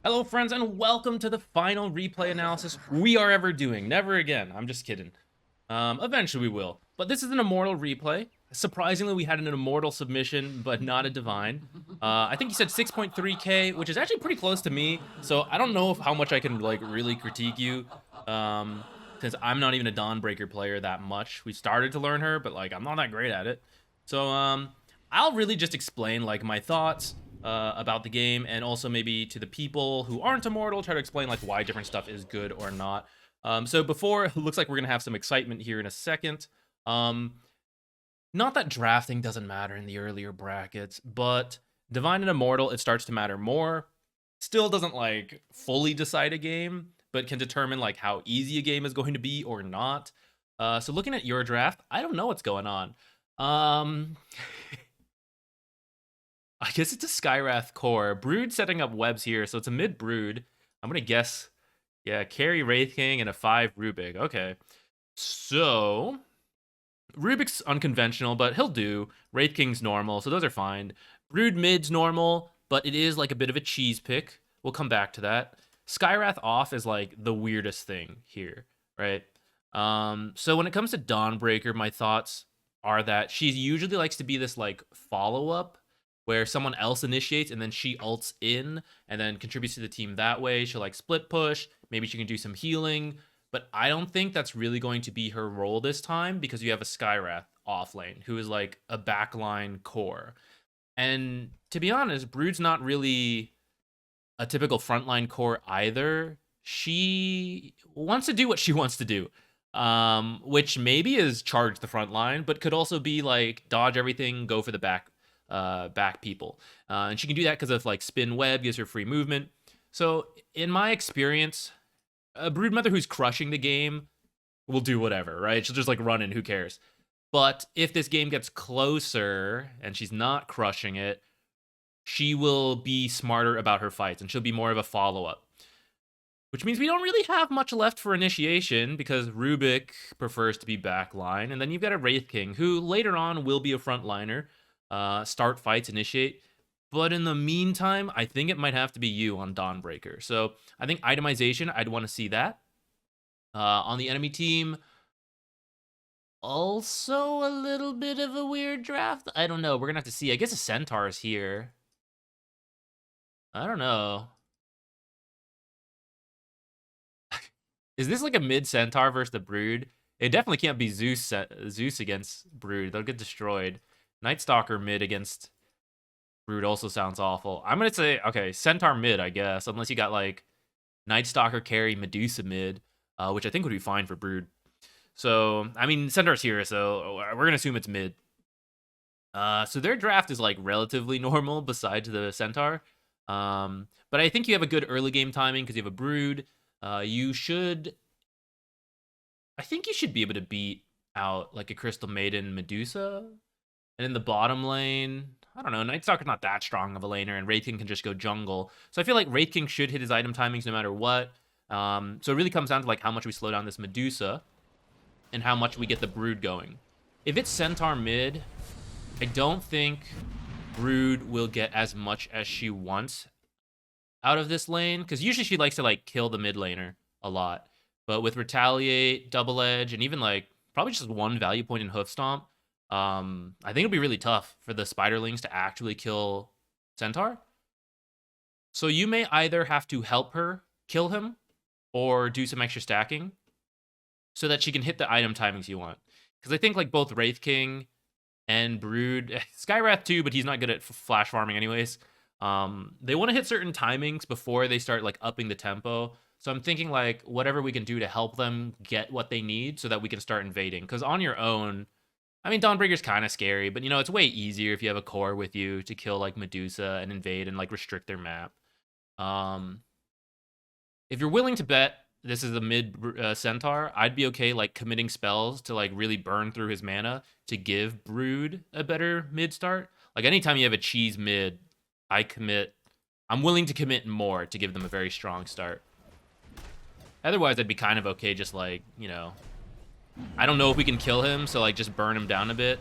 Hello friends and welcome to the final replay analysis we are ever doing. Never again. I'm just kidding. Eventually we will. But this is an Immortal replay. Surprisingly, we had an Immortal submission, but not a Divine. I think he said 6.3k, which is actually pretty close to me. So I don't know how much I can like really critique you. Since I'm not even a Dawnbreaker player that much. We started to learn her, but like I'm not that great at it. So I'll really just explain like my thoughts about the game, and also maybe to the people who aren't Immortal, try to explain like why different stuff is good or not. So before, it looks like we're gonna have some excitement here in a second. Not that drafting doesn't matter in the earlier brackets, but Divine and Immortal, it starts to matter more. Still doesn't like fully decide a game, but can determine like how easy a game is going to be or not. So looking at your draft, I don't know what's going on. I guess it's a Skywrath core. Brood setting up webs here, so it's a mid Brood. I'm gonna guess, yeah, carry Wraith King and a 5 Rubik. Okay, so Rubik's unconventional, but he'll do. Wraith King's normal, so those are fine. Brood mid's normal, but it is like a bit of a cheese pick. We'll come back to that. Skywrath off is like the weirdest thing here, right? So when it comes to Dawnbreaker, my thoughts are that she usually likes to be this like follow-up where someone else initiates and then she ults in and then contributes to the team that way. She'll like split push. Maybe she can do some healing. But I don't think that's really going to be her role this time because you have a Skywrath off lane who is like a backline core. And to be honest, Brood's not really a typical frontline core either. She wants to do what she wants to do. Which maybe is charge the front line, but could also be like dodge everything, go for the back people, and she can do that because of like spin web gives her free movement. So in my experience, a Broodmother who's crushing the game will do whatever, right? She'll just like run in, who cares? But if this game gets closer and she's not crushing it, she will be smarter about her fights and she'll be more of a follow-up, which means we don't really have much left for initiation because Rubik prefers to be backline, and then you've got a Wraith King who later on will be a frontliner. Start fights, initiate. But in the meantime, I think it might have to be you on Dawnbreaker. So I think itemization, I'd want to see that. On the enemy team, also a little bit of a weird draft. I don't know. We're going to have to see. I guess a Centaur is here. I don't know. Is this like a mid Centaur versus the Brood? It definitely can't be Zeus against Brood. They'll get destroyed. Night Stalker mid against Brood also sounds awful. I'm going to say, okay, Centaur mid, I guess, unless you got like Night Stalker carry Medusa mid, which I think would be fine for Brood. So, I mean, Centaur's here, so we're going to assume it's mid. So their draft is like relatively normal besides the Centaur. But I think you have a good early game timing because you have a Brood. I think you should be able to beat out like a Crystal Maiden Medusa. And in the bottom lane, I don't know, Night Stalker's not that strong of a laner, and Wraith King can just go jungle. So I feel like Wraith King should hit his item timings no matter what. So it really comes down to like how much we slow down this Medusa and how much we get the Brood going. If it's Centaur mid, I don't think Brood will get as much as she wants out of this lane, because usually she likes to like kill the mid laner a lot. But with Retaliate, Double Edge, and even like probably just one value point in Hoof Stomp, I think it'll be really tough for the Spiderlings to actually kill Centaur. So you may either have to help her kill him or do some extra stacking so that she can hit the item timings you want. Because I think like both Wraith King and Brood, Skywrath too, but he's not good at flash farming anyways. They want to hit certain timings before they start like upping the tempo. So I'm thinking like whatever we can do to help them get what they need so that we can start invading. Because on your own, I mean, Dawnbreaker's kind of scary, but, you know, it's way easier if you have a core with you to kill, like, Medusa and invade and, like, restrict their map. If you're willing to bet this is a mid Centaur, I'd be okay, like, committing spells to, like, really burn through his mana to give Brood a better mid start. Like, anytime you have a cheese mid, I'm willing to commit more to give them a very strong start. Otherwise, I'd be kind of okay just, like, you know, I don't know if we can kill him, so like just burn him down a bit.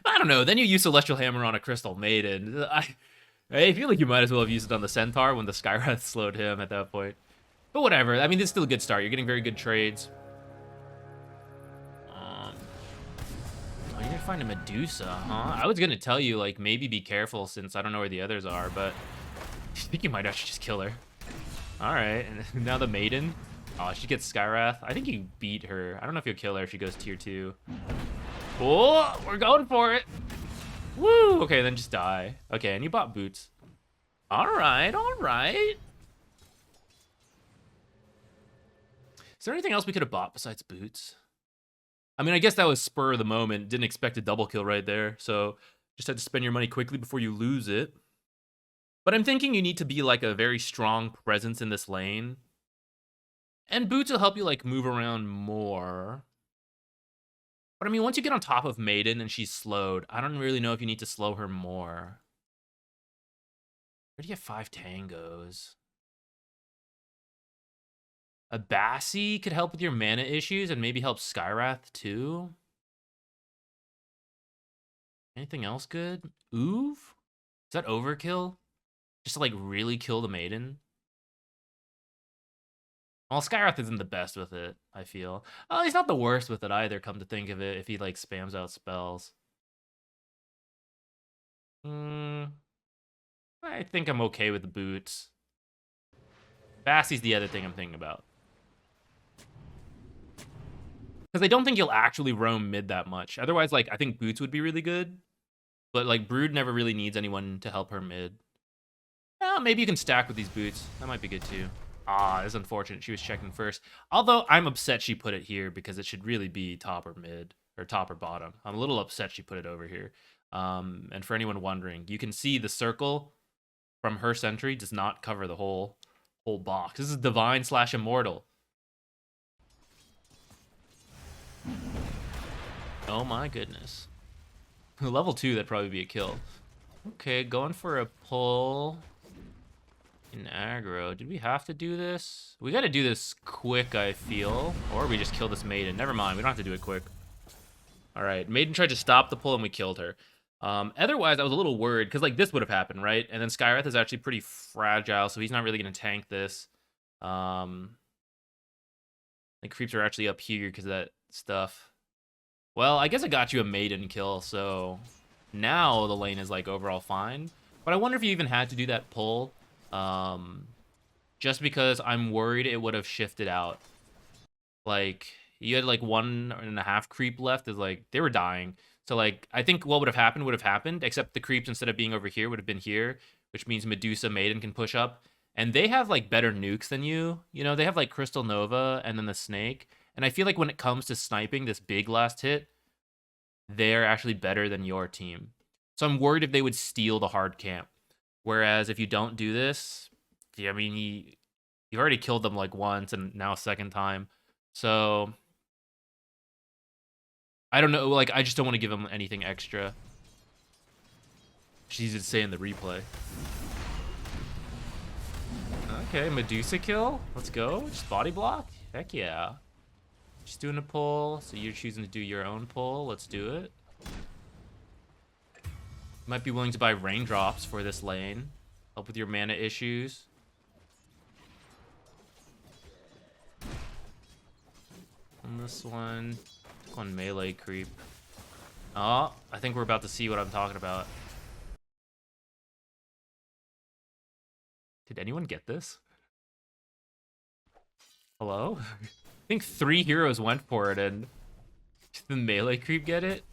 I don't know. Then you use Celestial Hammer on a Crystal Maiden. I feel like you might as well have used it on the Centaur when the Skywrath slowed him at that point. But whatever. I mean, it's still a good start. You're getting very good trades. Oh, you're gonna find a Medusa, huh? I was gonna tell you, like, maybe be careful since I don't know where the others are, but I think you might actually just kill her. All right, and now the Maiden. Oh, she gets Skywrath. I think you beat her. I don't know if you'll kill her if she goes tier 2. Oh, we're going for it. Woo! Okay, then just die. Okay, and you bought boots. All right, all right. Is there anything else we could have bought besides boots? I mean, I guess that was spur of the moment. Didn't expect a double kill right there, so just had to spend your money quickly before you lose it. But I'm thinking you need to be like a very strong presence in this lane. And boots will help you like move around more. But I mean, once you get on top of Maiden and she's slowed, I don't really know if you need to slow her more. Where do you get 5 tangos? A Bassi could help with your mana issues and maybe help Skywrath too. Anything else good? Oov? Is that overkill? Just to like really kill the Maiden? Well, Skywrath isn't the best with it, I feel. Oh, he's not the worst with it either, come to think of it, if he like spams out spells. I think I'm okay with the boots. Bassie's the other thing I'm thinking about. Because I don't think you'll actually roam mid that much. Otherwise, like, I think boots would be really good. But, like, Brood never really needs anyone to help her mid. Maybe you can stack with these boots. That might be good, too. Ah, it's unfortunate. She was checking first. Although, I'm upset she put it here because it should really be top or mid. Or top or bottom. I'm a little upset she put it over here. And for anyone wondering, you can see the circle from her sentry does not cover the whole box. This is Divine / Immortal. Oh my goodness. Level 2, that'd probably be a kill. Okay, going for a pull in aggro. Did we have to do this? We gotta do this quick, I feel. Or we just kill this Maiden. Never mind, we don't have to do it quick. Alright, Maiden tried to stop the pull and we killed her. Otherwise, I was a little worried, because like this would have happened, right? And then Skywrath is actually pretty fragile, so he's not really gonna tank this. Like creeps are actually up here because of that stuff. Well, I guess I got you a Maiden kill, so now the lane is like overall fine. But I wonder if you even had to do that pull, just because I'm worried it would have shifted out. Like you had like 1.5 creep left. Is like they were dying. So like I think what would have happened, except the creeps instead of being over here would have been here, which means Medusa Maiden can push up. And they have like better nukes than you. You know, they have like Crystal Nova and then the Snake. And I feel like when it comes to sniping this big last hit, they're actually better than your team. So I'm worried if they would steal the hard camp. Whereas if you don't do this, I mean, you've already killed them like once and now a second time. So I don't know. Like, I just don't want to give them anything extra. She's just saying the replay. Okay, Medusa kill. Let's go. Just body block. Heck yeah. Just doing a pull. So you're choosing to do your own pull. Let's do it. Might be willing to buy raindrops for this lane. Help with your mana issues. On this one. Took one melee creep. Oh, I think we're about to see what I'm talking about. Did anyone get this? Hello? I think 3 heroes went for it, and did the melee creep get it?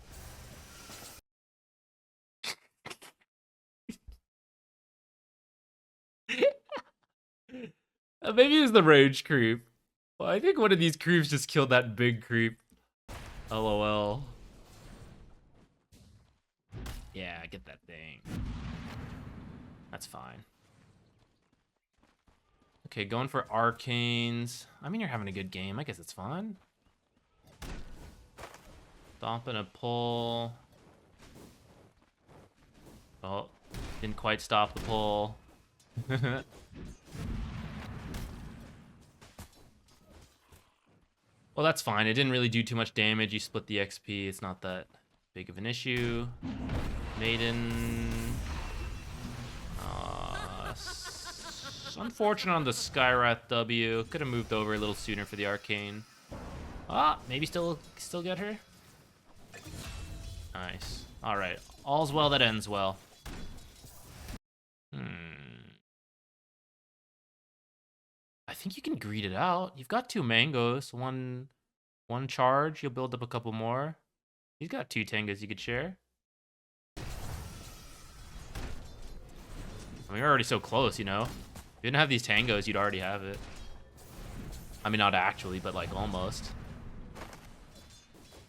Maybe it was the rage creep. Well, I think one of these creeps just killed that big creep. LOL. Yeah, get that thing. That's fine. Okay, going for arcanes. I mean, you're having a good game. I guess it's fun. Stomping a pull. Oh, didn't quite stop the pull. Well, that's fine. It didn't really do too much damage. You split the XP. It's not that big of an issue. Maiden. It's unfortunate on the Skywrath W. Could have moved over a little sooner for the Arcane. Ah, maybe still get her. Nice. All right. All's well that ends well. I think you can greed it out. You've got 2 mangoes. One charge. You'll build up a couple more. He's got 2 tangas you could share. I mean, you're already so close, you know? If you didn't have these tangos, you'd already have it. I mean, not actually, but like almost.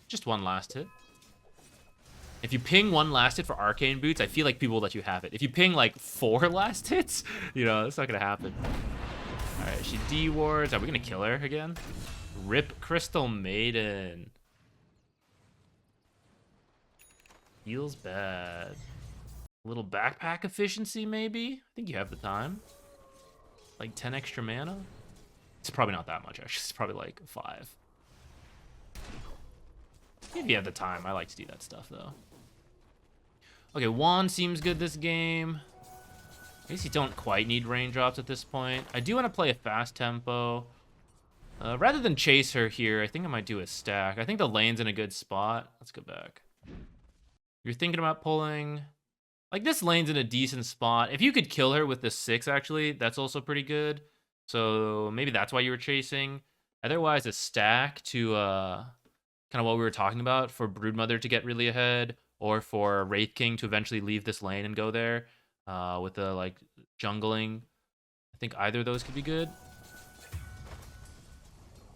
Just one last hit. If you ping 1 last hit for Arcane Boots, I feel like people will let you have it. If you ping like 4 last hits, you know, it's not gonna happen. All right, she D-wards. Are we gonna kill her again? Rip Crystal Maiden. Feels bad. A little backpack efficiency, maybe? I think you have the time. Like 10 extra mana? It's probably not that much, actually. It's probably like 5. Maybe you have the time. I like to do that stuff, though. Okay, Wand seems good this game. I guess you don't quite need raindrops at this point. I do want to play a fast tempo. Rather than chase her here, I think I might do a stack. I think the lane's in a good spot. Let's go back. You're thinking about pulling... Like, this lane's in a decent spot. If you could kill her with the 6, actually, that's also pretty good. So maybe that's why you were chasing. Otherwise, a stack to kind of what we were talking about for Broodmother to get really ahead, or for Wraith King to eventually leave this lane and go there with the like jungling. I think either of those could be good.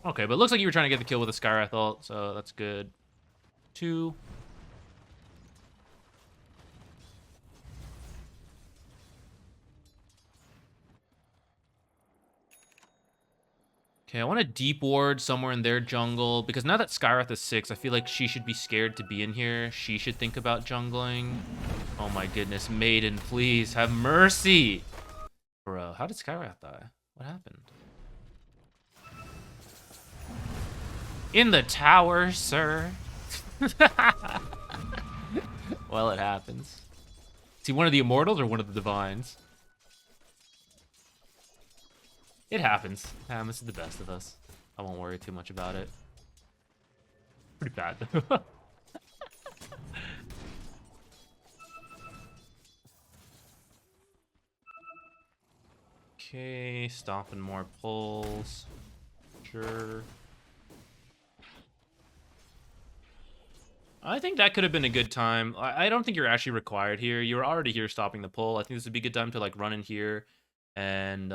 Okay, but it looks like you were trying to get the kill with a Skywrath ult, so that's good. 2. Okay, I want to deep ward somewhere in their jungle, because now that Skywrath is 6, I feel like she should be scared to be in here. She should think about jungling. Oh my goodness, Maiden, please, have mercy! Bro, how did Skywrath die? What happened? In the tower, sir. Well, it happens. Is he one of the Immortals or one of the Divines? It happens. This is the best of us. I won't worry too much about it. Pretty bad, though. Okay, stopping more pulls. Sure. I think that could have been a good time. I don't think you're actually required here. You were already here stopping the pull. I think this would be a good time to like run in here. And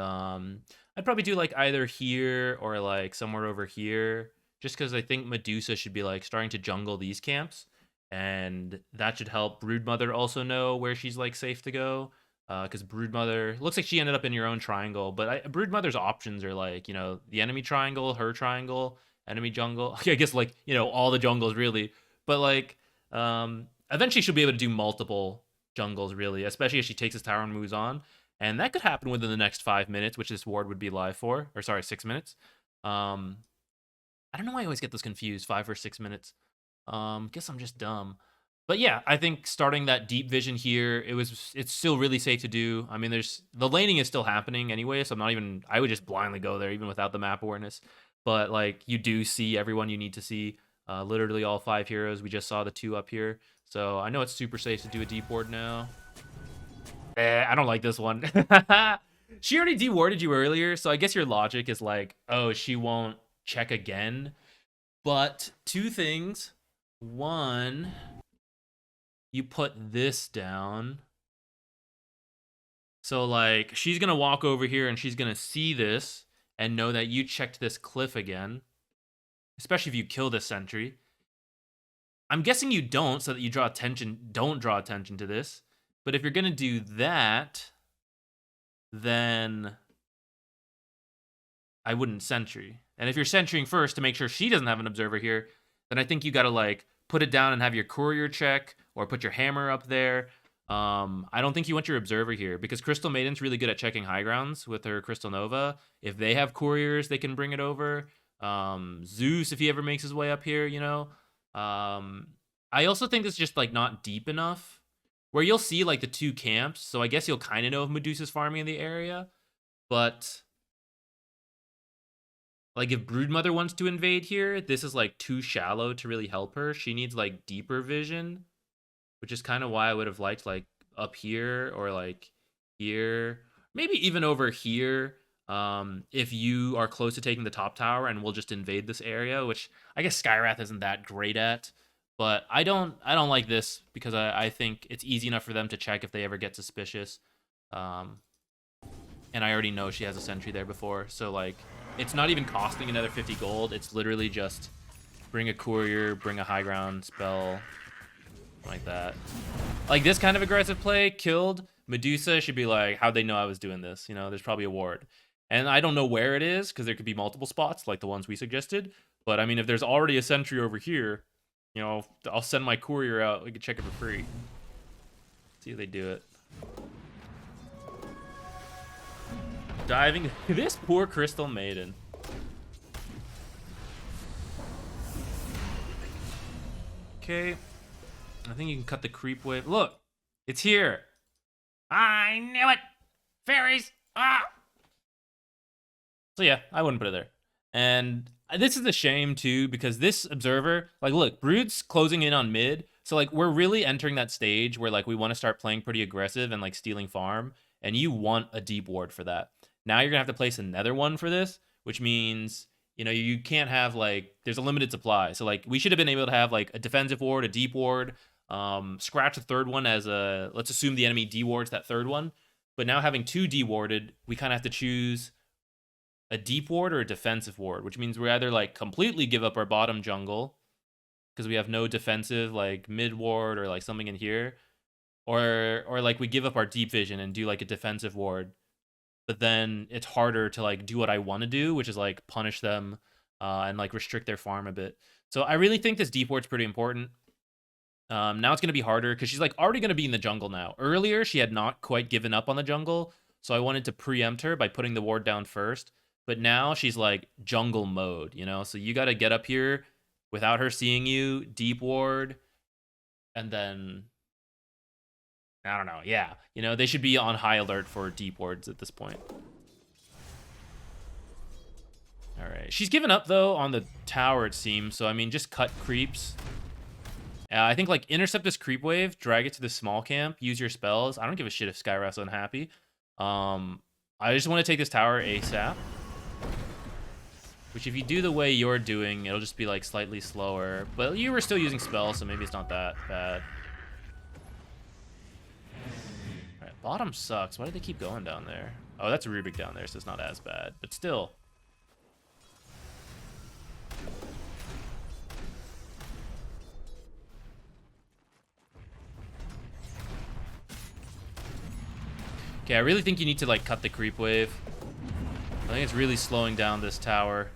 I'd probably do like either here or like somewhere over here, just because I think Medusa should be like starting to jungle these camps, and that should help Broodmother also know where she's like safe to go. Because Broodmother looks like she ended up in your own triangle, but Broodmother's options are like, you know, the enemy triangle, her triangle, enemy jungle. I guess like, you know, all the jungles really, but like eventually she'll be able to do multiple jungles really, especially as she takes this tower and moves on. And that could happen within the next 5 minutes, which this ward would be live for. Or sorry, 6 minutes. I don't know why I always get those confused, 5 or 6 minutes. Guess I'm just dumb. But yeah, I think starting that deep vision here, it's still really safe to do. I mean, the laning is still happening anyway, so I would just blindly go there even without the map awareness. But like, you do see everyone you need to see. Literally all 5 heroes. We just saw the 2 up here. So I know it's super safe to do a deep ward now. I don't like this one. She already dewarded you earlier, so I guess your logic is like, oh, she won't check again. But 2 things. 1, you put this down. So like, she's gonna walk over here and she's gonna see this and know that you checked this cliff again. Especially if you kill this sentry. I'm guessing you don't, so that you don't draw attention to this. But if you're going to do that, then I wouldn't sentry. And if you're sentrying first to make sure she doesn't have an observer here, then I think you got to like put it down and have your courier check or put your hammer up there. I don't think you want your observer here because Crystal Maiden's really good at checking high grounds with her Crystal Nova. If they have couriers, they can bring it over. Zeus, if he ever makes his way up here, you know. I also think it's just like not deep enough. Where you'll see like the 2 camps, so I guess you'll kind of know if Medusa's farming in the area. But like if Broodmother wants to invade here, this is like too shallow to really help her. She needs like deeper vision, which is kind of why I would have liked like up here or like here, maybe even over here. If you are close to taking the top tower, and we'll just invade this area, which I guess Skywrath isn't that great at. But I don't like this because I think it's easy enough for them to check if they ever get suspicious. And I already know she has a sentry there before, so like it's not even costing another 50 gold. It's literally just bring a courier, bring a high ground spell, like that. Like this kind of aggressive play killed Medusa. Should be like, how'd they know I was doing this? You know, there's probably a ward, and I don't know where it is because there could be multiple spots like the ones we suggested. But I mean, if there's already a sentry over here, you know, I'll send my courier out. We can check it for free. See if they do it. Diving this poor Crystal Maiden. Okay, I think you can cut the creep wave. Look, it's here. I knew it. Fairies. Ah. So yeah, I wouldn't put it there. And this is a shame too, because this observer, like, look, Brood's closing in on mid. So like we're really entering that stage where like we want to start playing pretty aggressive and like stealing farm, and you want a deep ward for that. Now you're gonna have to place another one for this, which means, you know, you can't have like, there's a limited supply. So like we should have been able to have like a defensive ward, a deep ward, scratch the third one as a, let's assume the enemy dewards that third one. But now having two dewarded, we kind of have to choose a deep ward or a defensive ward, which means we either like completely give up our bottom jungle because we have no defensive like mid ward or like something in here, or like we give up our deep vision and do like a defensive ward. But then it's harder to like do what I want to do, which is like punish them and like restrict their farm a bit. So I really think this deep ward's pretty important. Now it's going to be harder because she's like already going to be in the jungle now. Earlier, she had not quite given up on the jungle, so I wanted to preempt her by putting the ward down first. But now she's like jungle mode, you know? So you got to get up here without her seeing you, deep ward, and then I don't know. Yeah, you know, they should be on high alert for deep wards at this point. All right, she's given up though on the tower, it seems. So I mean, just cut creeps. I think like intercept this creep wave, drag it to the small camp, use your spells. I don't give a shit if Skywrath's unhappy. I just want to take this tower ASAP. Which if you do the way you're doing, it'll just be like slightly slower. But you were still using spells, so maybe it's not that bad. Alright, bottom sucks. Why did they keep going down there? Oh, that's a Rubik down there, so it's not as bad. But still. Okay, I really think you need to like cut the creep wave. I think it's really slowing down this tower.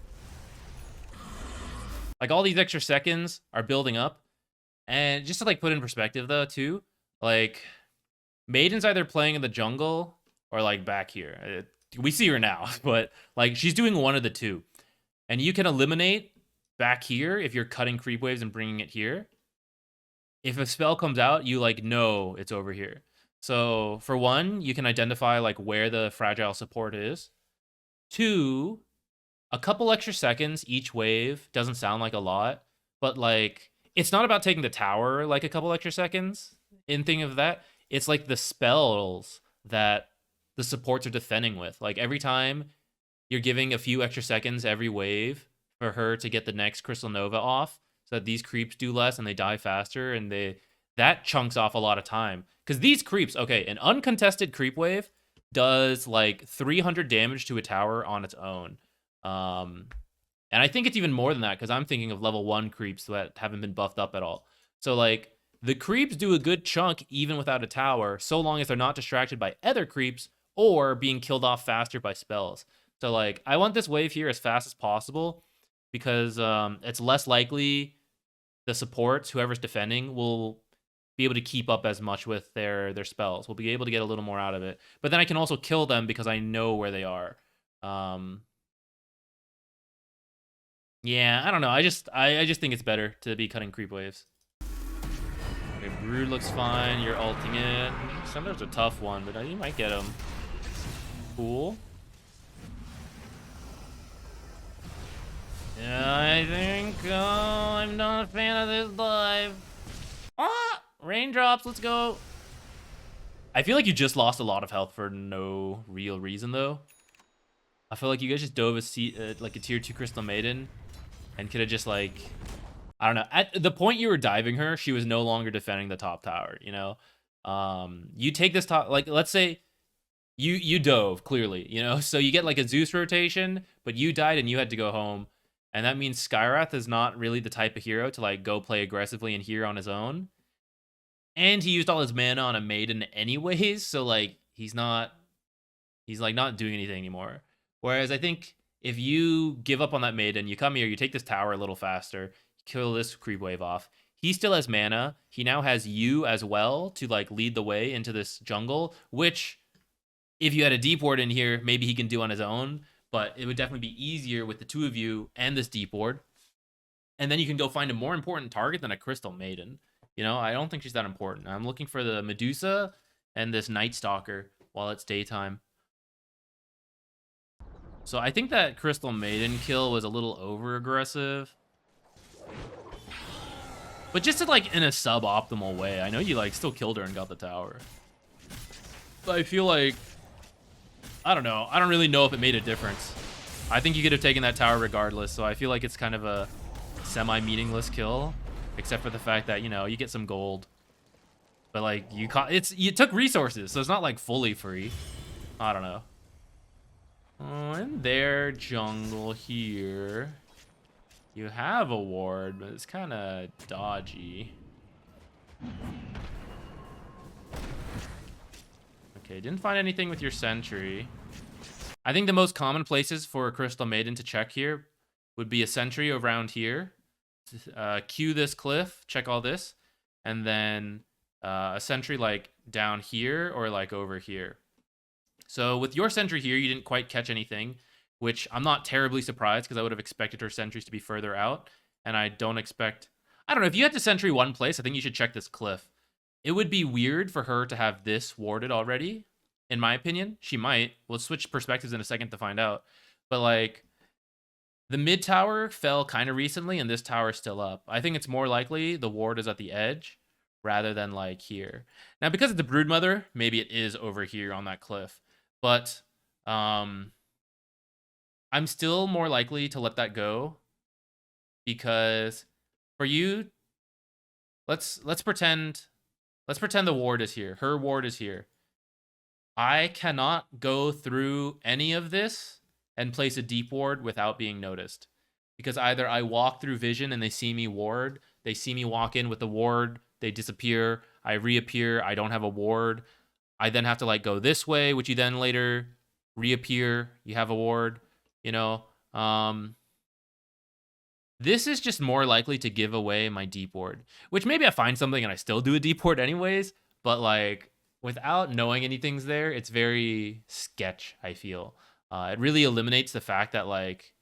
Like all these extra seconds are building up. And just to like put in perspective though too, like Maiden's either playing in the jungle or like back here. We see her now, but like she's doing one of the two. And you can eliminate back here if you're cutting creep waves and bringing it here. If a spell comes out, you like know it's over here. So for one, you can identify like where the fragile support is. Two, a couple extra seconds each wave doesn't sound like a lot, but like it's not about taking the tower like a couple extra seconds in thing of that. It's like the spells that the supports are defending with. Like every time you're giving a few extra seconds every wave for her to get the next Crystal Nova off so that these creeps do less and they die faster, and that chunks off a lot of time. Because these creeps, okay, an uncontested creep wave does like 300 damage to a tower on its own. And I think it's even more than that because I'm thinking of level 1 creeps that haven't been buffed up at all. So like the creeps do a good chunk even without a tower, so long as they're not distracted by other creeps or being killed off faster by spells. So like I want this wave here as fast as possible because it's less likely the supports, whoever's defending, will be able to keep up as much with their spells. We'll be able to get a little more out of it. But then I can also kill them because I know where they are. Yeah, I don't know. I just think it's better to be cutting creep waves. Okay, Brood looks fine. You're ulting it. Sometimes a tough one, but you might get him. Cool. I think I'm not a fan of this dive. Ah! Raindrops, let's go. I feel like you just lost a lot of health for no real reason, though. I feel like you guys just dove like a tier 2 Crystal Maiden and could have just, like, I don't know. At the point you were diving her, she was no longer defending the top tower, you know? You take this top, like, let's say you dove, clearly, you know? So you get, like, a Zeus rotation, but you died and you had to go home. And that means Skywrath is not really the type of hero to, like, go play aggressively and here on his own. And he used all his mana on a Maiden anyways, so, like, he's like, not doing anything anymore. Whereas I think if you give up on that Maiden, you come here, you take this tower a little faster, kill this creep wave off. He still has mana. He now has you as well to, like, lead the way into this jungle, which if you had a deep ward in here, maybe he can do on his own, but it would definitely be easier with the two of you and this deep ward. And then you can go find a more important target than a Crystal Maiden. You know, I don't think she's that important. I'm looking for the Medusa and this Night Stalker while it's daytime. So I think that Crystal Maiden kill was a little over-aggressive. But just like in a suboptimal way. I know you, like, still killed her and got the tower. But I feel like, I don't know. I don't really know if it made a difference. I think you could have taken that tower regardless. So I feel like it's kind of a semi-meaningless kill. Except for the fact that, you know, you get some gold. But, like, you took resources. So it's not, like, fully free. I don't know. Oh, in their jungle here, you have a ward, but it's kind of dodgy. Okay, didn't find anything with your sentry. I think the most common places for a Crystal Maiden to check here would be a sentry around here. Queue this cliff, check all this, and then a sentry, like, down here or, like, over here. So with your sentry here, you didn't quite catch anything, which I'm not terribly surprised because I would have expected her sentries to be further out. And I don't know, if you had to sentry one place, I think you should check this cliff. It would be weird for her to have this warded already, in my opinion. She might. We'll switch perspectives in a second to find out. But, like, the mid tower fell kind of recently and this tower is still up. I think it's more likely the ward is at the edge rather than, like, here. Now, because it's the Broodmother, maybe it is over here on that cliff. But I'm still more likely to let that go because for you, let's pretend the ward is here. Her ward is here. I cannot go through any of this and place a deep ward without being noticed. Because either I walk through vision and they see me ward, they see me walk in with the ward, they disappear, I reappear, I don't have a ward. I then have to, like, go this way, which you then later reappear. You have a ward, you know. This is just more likely to give away my deep ward, which maybe I find something and I still do a deep ward anyways. But, like, without knowing anything's there, it's very sketch, I feel. It really eliminates the fact that, like,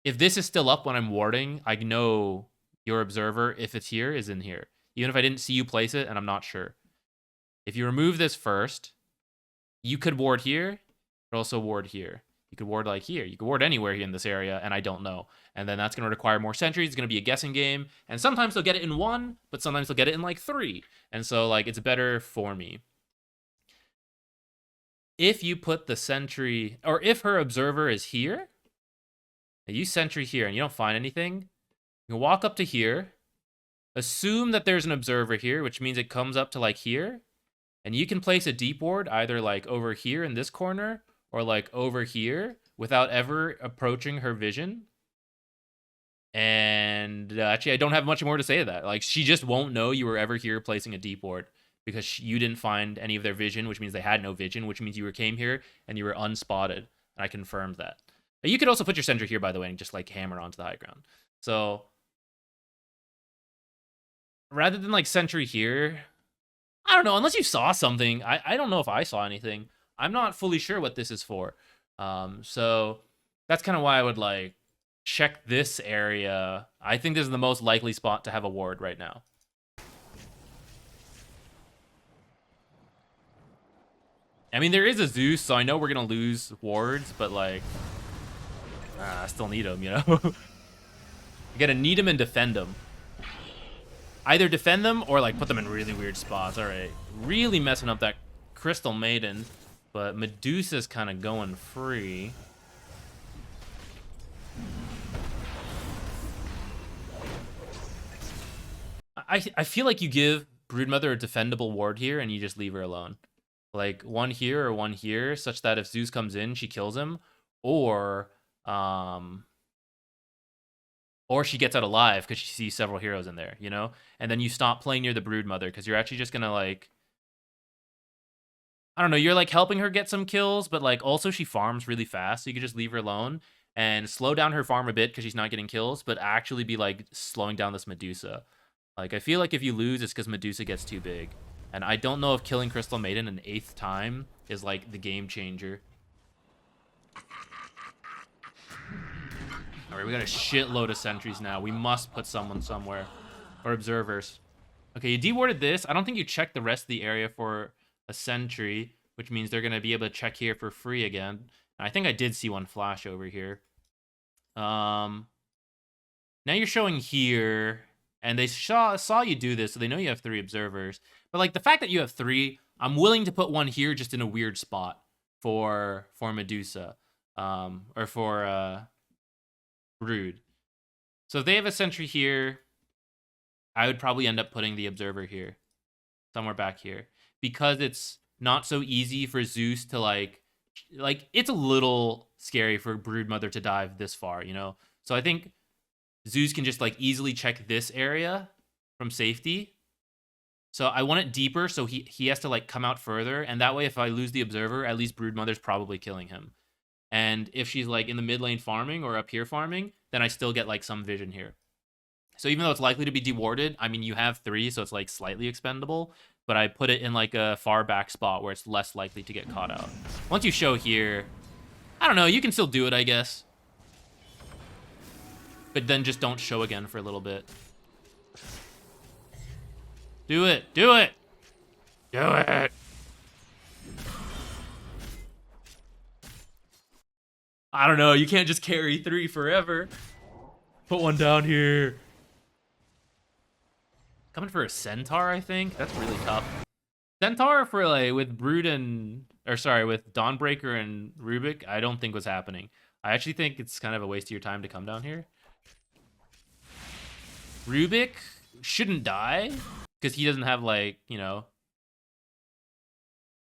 if this is still up when I'm warding, I know your observer, if it's here, is in here. Even if I didn't see you place it and I'm not sure. If you remove this first, you could ward here, but also ward here. You could ward, like, here. You could ward anywhere here in this area, and I don't know. And then that's going to require more sentries. It's going to be a guessing game. And sometimes they'll get it in 1, but sometimes they'll get it in, like, 3. And so, like, it's better for me. If you put the sentry, or if her observer is here, you sentry here and you don't find anything, you can walk up to here, assume that there's an observer here, which means it comes up to, like, here. And you can place a deep ward either, like, over here in this corner or, like, over here without ever approaching her vision. And actually, I don't have much more to say to that. Like, she just won't know you were ever here placing a deep ward because you didn't find any of their vision, which means they had no vision, which means you came here and you were unspotted. And I confirmed that. You could also put your sentry here, by the way, and just, like, hammer onto the high ground. So rather than, like, sentry here, I don't know, unless you saw something. I don't know if I saw anything. I'm not fully sure what this is for. So that's kind of why I would, like, check this area. I think this is the most likely spot to have a ward right now. I mean, there is a Zeus, so I know we're going to lose wards, but, like, I still need him, you know? You gotta need him and defend him. Either defend them or like put them in really weird spots. All right, really messing up that Crystal Maiden, but Medusa's kind of going free. I feel like you give Broodmother a defendable ward here and you just leave her alone. Like one here or one here, such that if Zeus comes in, she kills him, or she gets out alive because she sees several heroes in there, you know? And then you stop playing near the Broodmother because you're actually just gonna like, I don't know, you're like helping her get some kills, but like also she farms really fast, so you could just leave her alone and slow down her farm a bit because she's not getting kills, but actually be like slowing down this Medusa. Like I feel like if you lose, it's because Medusa gets too big. And I don't know if killing Crystal Maiden an 8th time is like the game changer. All right, we got a shitload of sentries now. We must put someone somewhere. Or observers. Okay, you dewarded this. I don't think you checked the rest of the area for a sentry, which means they're going to be able to check here for free again. I think I did see one flash over here. Now you're showing here, and they saw you do this, so they know you have 3 observers. But like the fact that you have 3, I'm willing to put one here just in a weird spot for Medusa, or for Brood. So if they have a sentry here, I would probably end up putting the observer here, somewhere back here, because it's not so easy for Zeus to like it's a little scary for Broodmother to dive this far, you know? So I think Zeus can just like easily check this area from safety. So I want it deeper, so he has to like come out further, and that way if I lose the observer, at least Broodmother's probably killing him. And if she's like in the mid lane farming or up here farming, then I still get like some vision here. So even though it's likely to be dewarded, I mean, you have 3, so it's like slightly expendable, but I put it in like a far back spot where it's less likely to get caught out. Once you show here, I don't know, you can still do it, I guess. But then just don't show again for a little bit. Do it! Do it! Do it! I don't know, you can't just carry 3 forever. Put one down here. Coming for a Centaur, I think? That's really tough. Centaur for like with Brood and, or sorry, with Dawnbreaker and Rubik, I don't think was happening. I actually think it's kind of a waste of your time to come down here. Rubik shouldn't die because he doesn't have like, you know,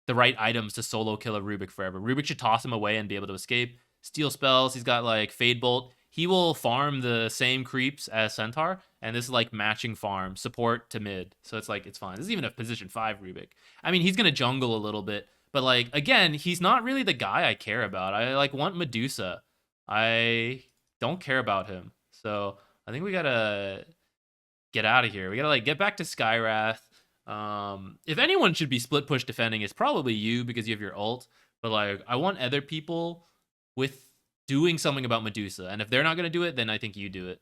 the right items to solo kill a Rubik forever. Rubik should toss him away and be able to escape. Steal spells, he's got like Fade Bolt. He will farm the same creeps as Centaur, and this is like matching farm, support to mid. So it's like, it's fine. This is even a position 5 Rubik. I mean, he's going to jungle a little bit, but like, again, he's not really the guy I care about. I like want Medusa. I don't care about him. So I think we got to get out of here. We got to like get back to Skywrath. If anyone should be split push defending, it's probably you because you have your ult. But like, I want other people with doing something about Medusa, and if they're not gonna do it, then I think you do it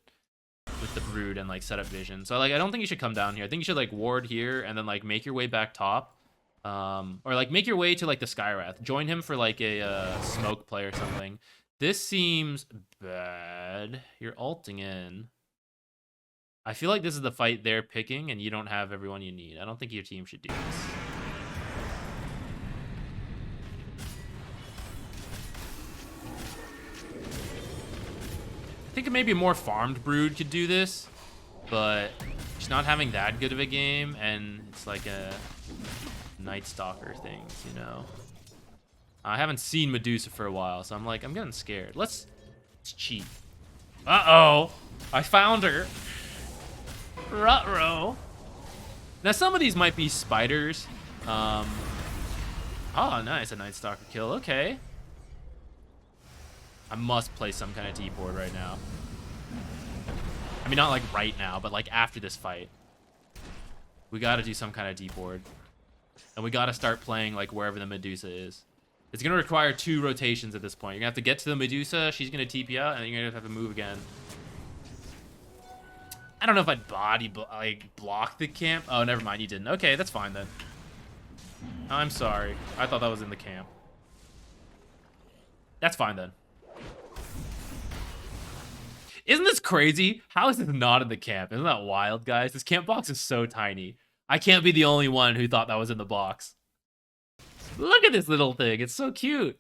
with the Brood and like set up vision. So like I don't think you should come down here. I think you should like ward here and then like make your way back top, or like make your way to like the Skywrath. Join him for like a smoke play or something. This seems bad. You're ulting in. I feel like this is the fight they're picking, and you don't have everyone you need. I don't think your team should do this. I think maybe a more farmed Brood could do this, but she's not having that good of a game, and it's like a Night Stalker thing, you know? I haven't seen Medusa for a while, so I'm like, I'm getting scared. Let's cheat. Uh-oh! I found her! Ruh-roh! Now, some of these might be spiders. Oh, nice, a Night Stalker kill. Okay. I must play some kind of D-board right now. I mean, not like right now, but like after this fight. We gotta do some kind of D-board. And we gotta start playing like wherever the Medusa is. It's gonna require 2 rotations at this point. You're gonna have to get to the Medusa, she's gonna TP out, and then you're gonna have to move again. I don't know if I'd block the camp. Oh, never mind, you didn't. Okay, that's fine then. I'm sorry. I thought that was in the camp. That's fine then. Isn't this crazy? How is this not in the camp? Isn't that wild, guys? This camp box is so tiny. I can't be the only one who thought that was in the box. Look at this little thing. It's so cute.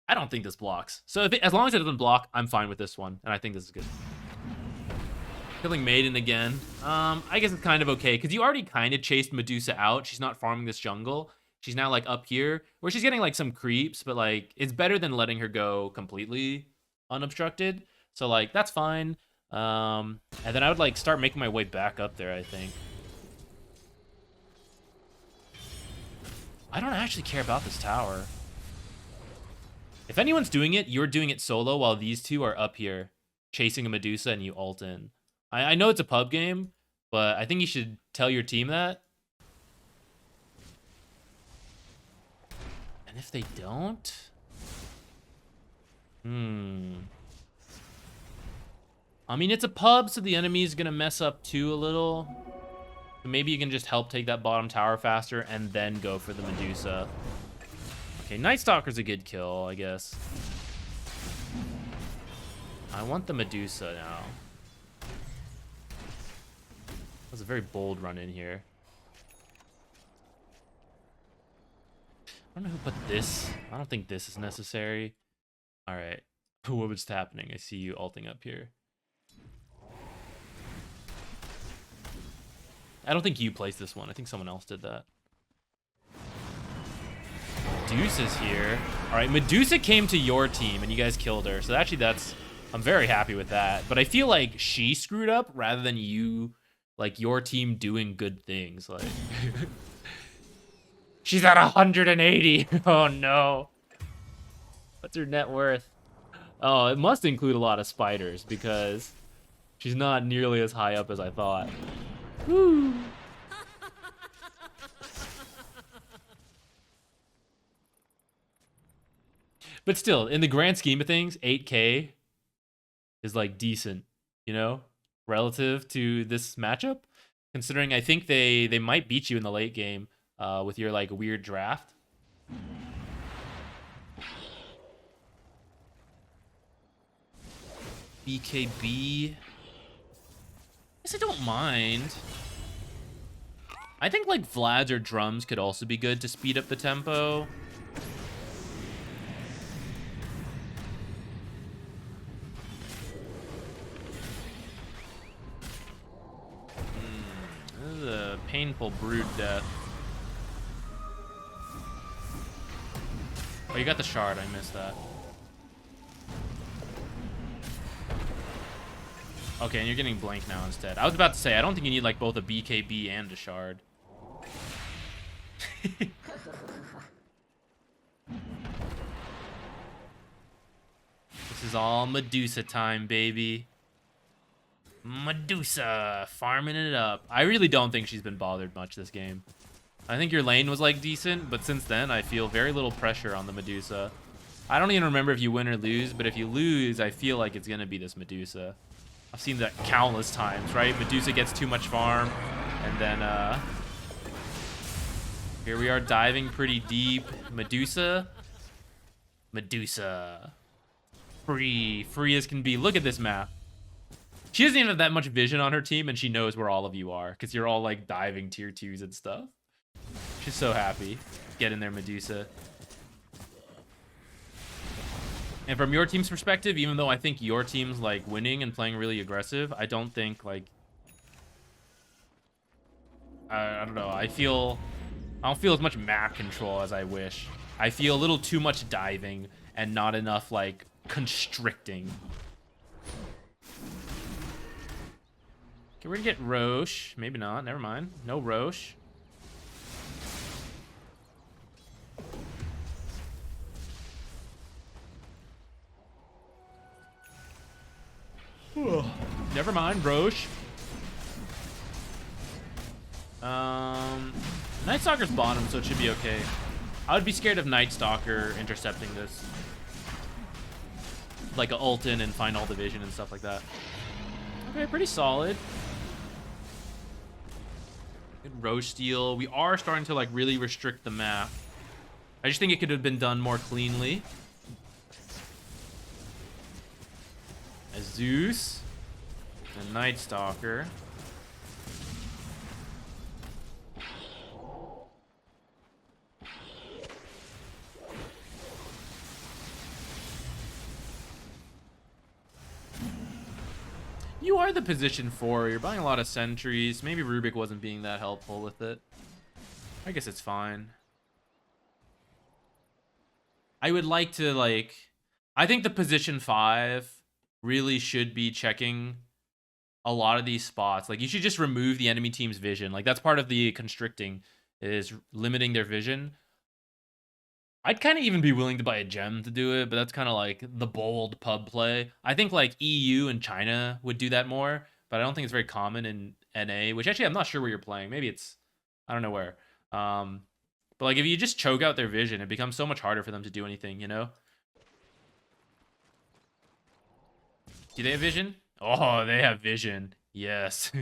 I don't think this blocks. So as long as it doesn't block, I'm fine with this one. And I think this is good. Killing Maiden again. I guess it's kind of okay, because you already kind of chased Medusa out. She's not farming this jungle. She's now, like, up here, where she's getting, like, some creeps, but, like, it's better than letting her go completely unobstructed. So, like, that's fine. And then I would, like, start making my way back up there, I think. I don't actually care about this tower. If anyone's doing it, you're doing it solo while these two are up here chasing a Medusa and you ult in. I know it's a pub game, but I think you should tell your team that. And if they don't? I mean, it's a pub, so the enemy is going to mess up too a little. Maybe you can just help take that bottom tower faster and then go for the Medusa. Okay, Night Stalker's a good kill, I guess. I want the Medusa now. That was a very bold run in here. I don't know who put this. I don't think this is necessary. All right. What was happening? I see you ulting up here. I don't think you placed this one. I think someone else did that. Medusa's here. All right, Medusa came to your team and you guys killed her. So actually I'm very happy with that. But I feel like she screwed up rather than you, like your team doing good things. Like, she's at 180. Oh no. What's her net worth? Oh, it must include a lot of spiders because she's not nearly as high up as I thought. Woo. But still, in the grand scheme of things, 8K is like decent, you know, relative to this matchup. Considering I think they might beat you in the late game with your like weird draft. BKB. I guess I don't mind. I think like Vlad's or drums could also be good to speed up the tempo. This is a painful brood death. Oh, you got the shard. I missed that. Okay, and you're getting blank now instead. I was about to say, I don't think you need like both a BKB and a shard. This is all Medusa time, baby. Medusa, farming it up. I really don't think she's been bothered much this game. I think your lane was like decent, but since then I feel very little pressure on the Medusa. I don't even remember if you win or lose, but if you lose, I feel like it's gonna be this Medusa. I've seen that countless times, right? Medusa gets too much farm, and then here we are diving pretty deep. Medusa. Free as can be. Look at this map. She doesn't even have that much vision on her team, and she knows where all of you are, because you're all like diving tier 2s and stuff. She's so happy. Get in there, Medusa. And from your team's perspective, even though I think your team's like winning and playing really aggressive, I don't think like I don't know. I don't feel as much map control as I wish. I feel a little too much diving and not enough like constricting. Okay, we're gonna get Rosh. Maybe not. Never mind. No Rosh. Never mind, Rosh. Night Stalker's bottom, so it should be okay. I would be scared of Night Stalker intercepting this. Like a ult in and find all the vision and stuff like that. Okay, pretty solid. Good Rosh steal. We are starting to like really restrict the map. I just think it could have been done more cleanly. As Zeus. And Night Stalker. You are the position 4. You're buying a lot of sentries. Maybe Rubik wasn't being that helpful with it. I guess it's fine. I would like to, like... I think the position 5 really should be checking a lot of these spots. Like, you should just remove the enemy team's vision. Like, that's part of the constricting, is limiting their vision. I'd kind of even be willing to buy a gem to do it, but that's kind of like the bold pub play. I think like EU and China would do that more, but I don't think it's very common in NA, which actually I'm not sure where you're playing. Maybe it's, I don't know where. But like if you just choke out their vision, it becomes so much harder for them to do anything, you know? Do they have vision? Oh, they have vision. Yes.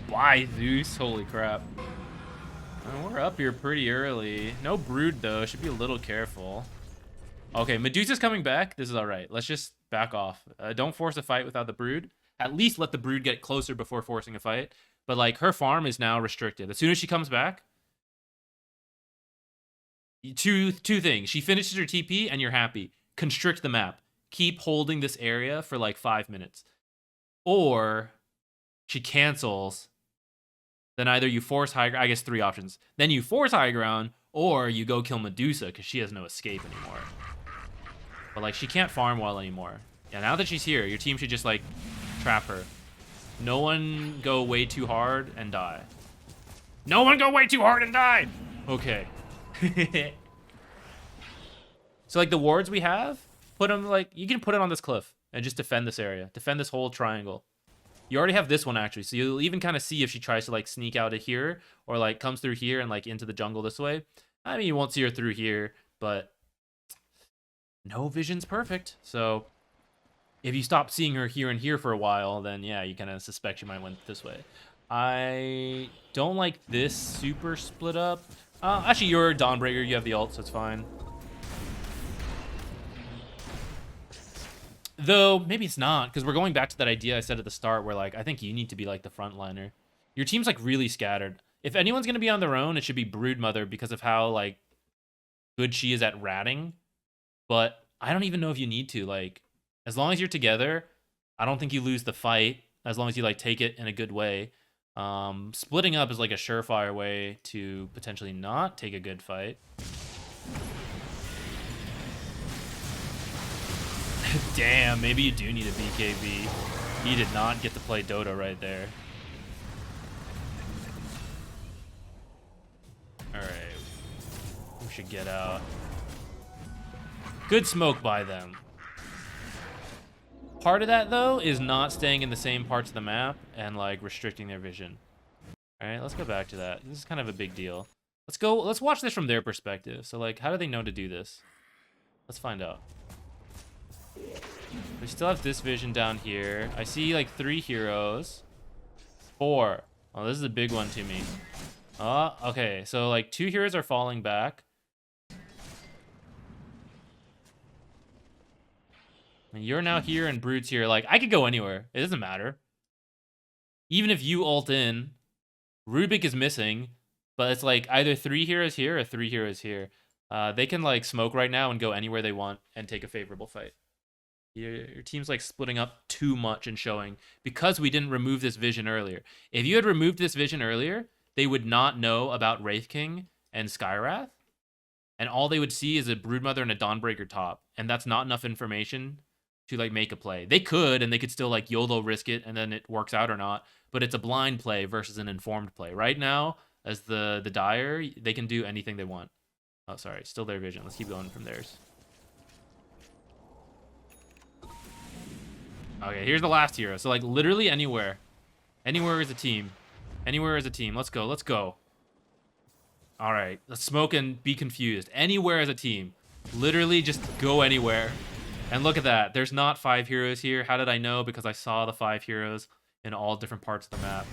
Bye, Zeus. Holy crap. We're up here pretty early. No brood, though. Should be a little careful. Okay, Medusa's coming back. This is all right. Let's just back off. Don't force a fight without the brood. At least let the brood get closer before forcing a fight. But, like, her farm is now restricted. As soon as she comes back, two things. She finishes her TP, and you're happy. Constrict the map. Keep holding this area for, like, 5 minutes. Or she cancels. Then either you force high ground, I guess 3 options. Then you force high ground, or you go kill Medusa, because she has no escape anymore. But, like, she can't farm well anymore. Yeah, now that she's here, your team should just, like, trap her. No one go way too hard and die. No one go way too hard and die! Okay. So, like, the wards we have, put them, like, you can put it on this cliff and just defend this area. Defend this whole triangle. You already have this one, actually, so you'll even kind of see if she tries to, like, sneak out of here or, like, comes through here and, like, into the jungle this way. I mean, you won't see her through here, but no vision's perfect. So if you stop seeing her here and here for a while, then, yeah, you kind of suspect she might went this way. I don't like this super split up. Actually, you're Dawnbreaker. You have the ult, so it's fine. Though, maybe it's not, because we're going back to that idea I said at the start where, like, I think you need to be, like, the frontliner. Your team's, like, really scattered. If anyone's going to be on their own, it should be Broodmother because of how, like, good she is at ratting. But I don't even know if you need to. Like, as long as you're together, I don't think you lose the fight, as long as you, like, take it in a good way. Splitting up is, like, a surefire way to potentially not take a good fight. Damn, maybe you do need a BKB. He did not get to play Dota right there. Alright. We should get out. Good smoke by them. Part of that, though, is not staying in the same parts of the map and, like, restricting their vision. Alright, let's go back to that. This is kind of a big deal. Let's watch this from their perspective. So, like, how do they know to do this? Let's find out. We still have this vision down here. I see like 3 heroes. 4. Oh, this is a big one to me. Okay. So like 2 heroes are falling back. And you're now here and Brood's here. Like, I could go anywhere. It doesn't matter. Even if you ult in, Rubik is missing. But it's like either 3 heroes here or 3 heroes here. They can like smoke right now and go anywhere they want and take a favorable fight. Your team's like splitting up too much and showing because we didn't remove this vision earlier. If you had removed this vision earlier, they would not know about Wraith King and Skywrath. And all they would see is a Broodmother and a Dawnbreaker top. And that's not enough information to like make a play. They could, and they could still like YOLO risk it and then it works out or not. But it's a blind play versus an informed play. Right now, as the Dire, they can do anything they want. Oh, sorry. Still their vision. Let's keep going from theirs. Okay, here's the last hero. So, like, literally anywhere. Anywhere is a team. Anywhere is a team. Let's go. Let's go. All right. Let's smoke and be confused. Anywhere is a team. Literally just go anywhere. And look at that. There's not 5 heroes here. How did I know? Because I saw the 5 heroes in all different parts of the map.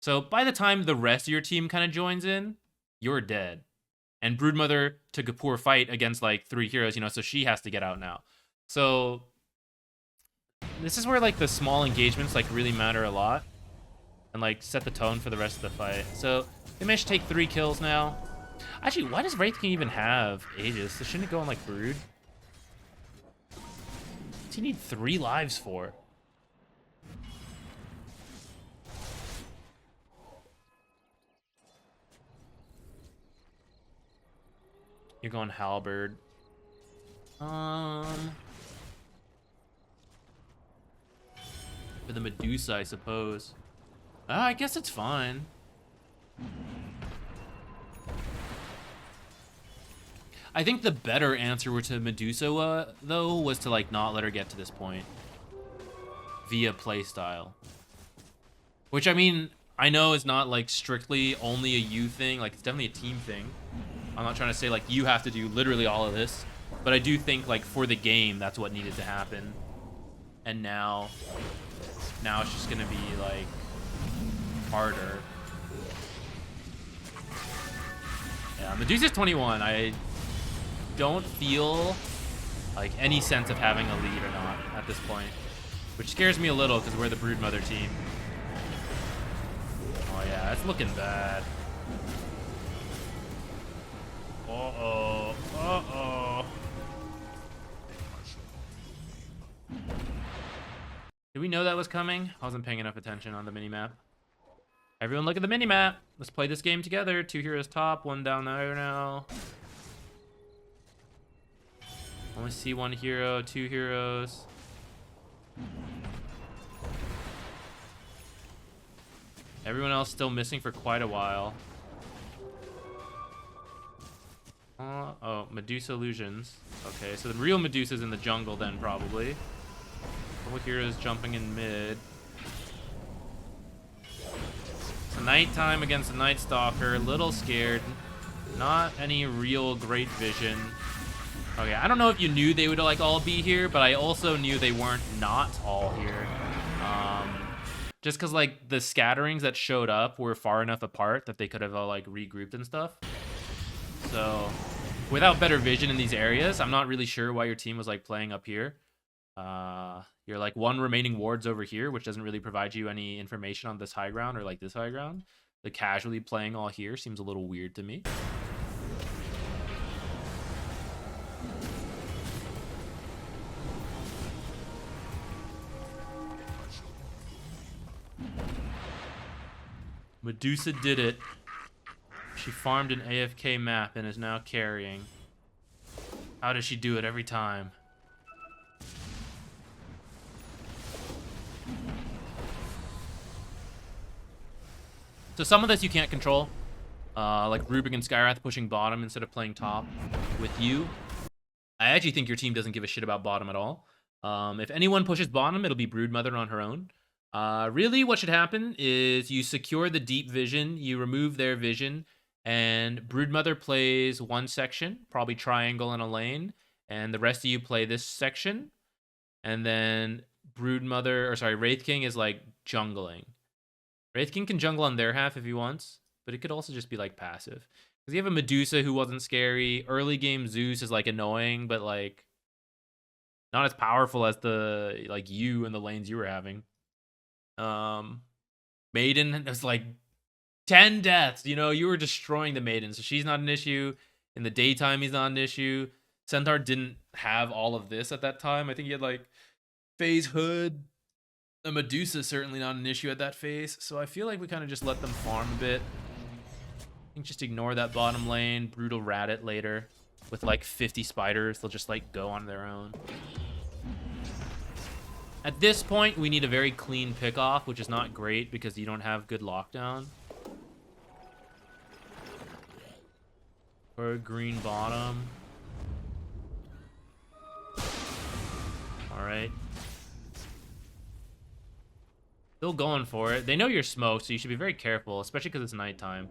So by the time the rest of your team kind of joins in, you're dead. And Broodmother took a poor fight against like 3 heroes, you know, so she has to get out now. So this is where like the small engagements like really matter a lot and like set the tone for the rest of the fight. So they managed to take 3 kills now. Actually, why does Wraith King even have Aegis? So shouldn't it go on like Brood? What's he need 3 lives for? You're going Halberd. For the Medusa, I suppose. I guess it's fine. I think the better answer to Medusa, though, was to like not let her get to this point via playstyle. Which, I mean, I know is not like strictly only a you thing. Like, it's definitely a team thing. I'm not trying to say like you have to do literally all of this, but I do think like for the game that's what needed to happen. And now it's just gonna be like harder. Yeah, Medusa's 21. I don't feel like any sense of having a lead or not at this point, which scares me a little because we're the Broodmother team. Oh yeah, it's looking bad. Uh-oh. Uh-oh. Did we know that was coming? I wasn't paying enough attention on the minimap. Everyone look at the minimap. Let's play this game together. 2 heroes top, 1 down there now. Only see 1 hero, 2 heroes. Everyone else still missing for quite a while. Oh, Medusa illusions. Okay, so the real Medusa's in the jungle then, probably. Couple heroes jumping in mid. It's nighttime against a Night Stalker. A little scared. Not any real great vision. Okay, I don't know if you knew they would like all be here, but I also knew they weren't not all here. Just because like the scatterings that showed up were far enough apart that they could have all like regrouped and stuff. So without better vision in these areas, I'm not really sure why your team was like playing up here. You're like 1 remaining wards over here, which doesn't really provide you any information on this high ground or like this high ground. The casually playing all here seems a little weird to me. Medusa did it. She farmed an AFK map and is now carrying. How does she do it every time? So some of this you can't control. Like Rubik and Skyrath pushing bottom instead of playing top with you. I actually think your team doesn't give a shit about bottom at all. If anyone pushes bottom, it'll be Broodmother on her own. Really, what should happen is you secure the deep vision, you remove their vision, and Broodmother plays 1 section, probably triangle in a lane, and the rest of you play this section, and then Wraith King is like jungling. Wraith King can jungle on their half if he wants, but it could also just be like passive. Because you have a Medusa who wasn't scary. Early game Zeus is like annoying, but like not as powerful as the like you and the lanes you were having. Maiden was like 10 deaths, you know, you were destroying the Maiden, so she's not an issue. In the daytime, he's not an issue. Centaur didn't have all of this at that time. I think he had like phase hood. The Medusa is certainly not an issue at that phase, so I feel like we kind of just let them farm a bit. I think just ignore that bottom lane, brutal rat it later. With like 50 spiders, they'll just like go on their own. At this point, we need a very clean pick-off, which is not great because you don't have good lockdown. Or a green bottom. Alright. Still going for it. They know you're smoked, so you should be very careful, especially because it's nighttime.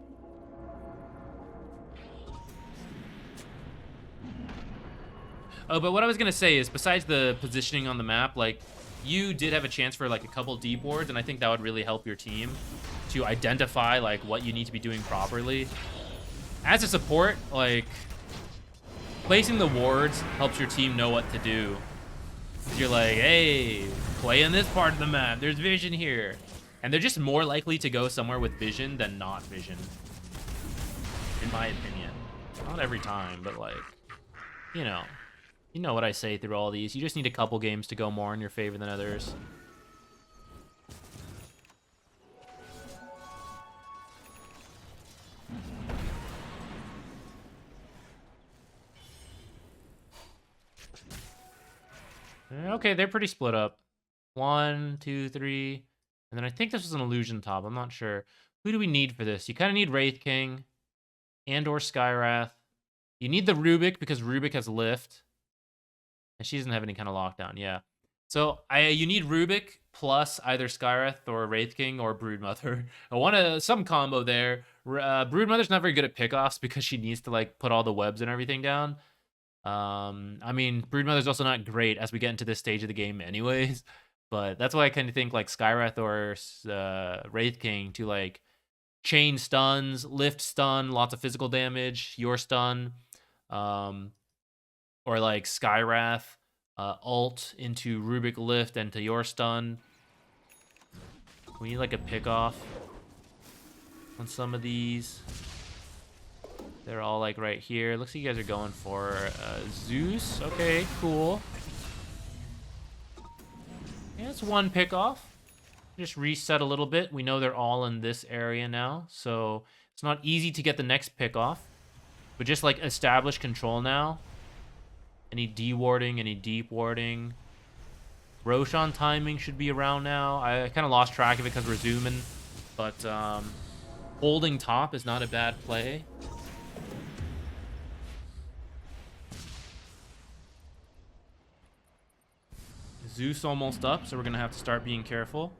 Oh, but what I was going to say is, besides the positioning on the map, like, you did have a chance for like a couple deep wards, and I think that would really help your team to identify like what you need to be doing properly. As a support, like placing the wards helps your team know what to do. You're like, hey, play in this part of the map. There's vision here. And they're just more likely to go somewhere with vision than not vision. In my opinion. Not every time, but like, you know what I say through all these. You just need a couple games to go more in your favor than others. Okay, they're pretty split up. 1, 2, 3. And then I think this was an illusion top. I'm not sure. Who do we need for this? You kind of need Wraith King and or Skywrath. You need the Rubik because Rubik has lift. And she doesn't have any kind of lockdown, yeah. So you need Rubik plus either Skywrath or Wraith King or Broodmother. I want some combo there. Broodmother's not very good at pickoffs because she needs to like put all the webs and everything down. I mean, Broodmother's also not great as we get into this stage of the game anyways, but that's why I kind of think like Skywrath or Wraith King to like chain stuns, lift stun, lots of physical damage, your stun, or like Skywrath, ult into Rubik lift and to your stun. We need like a pickoff on some of these. They're all like right here. Looks like you guys are going for Zeus. Okay, cool. Yeah, it's one pick off. Just reset a little bit. We know they're all in this area now, so it's not easy to get the next pick off. But just like establish control now. Any D-warding, any deep warding. Roshan timing should be around now. I kind of lost track of it because we're zooming. But holding top is not a bad play. Zeus almost up, so we're gonna have to start being careful.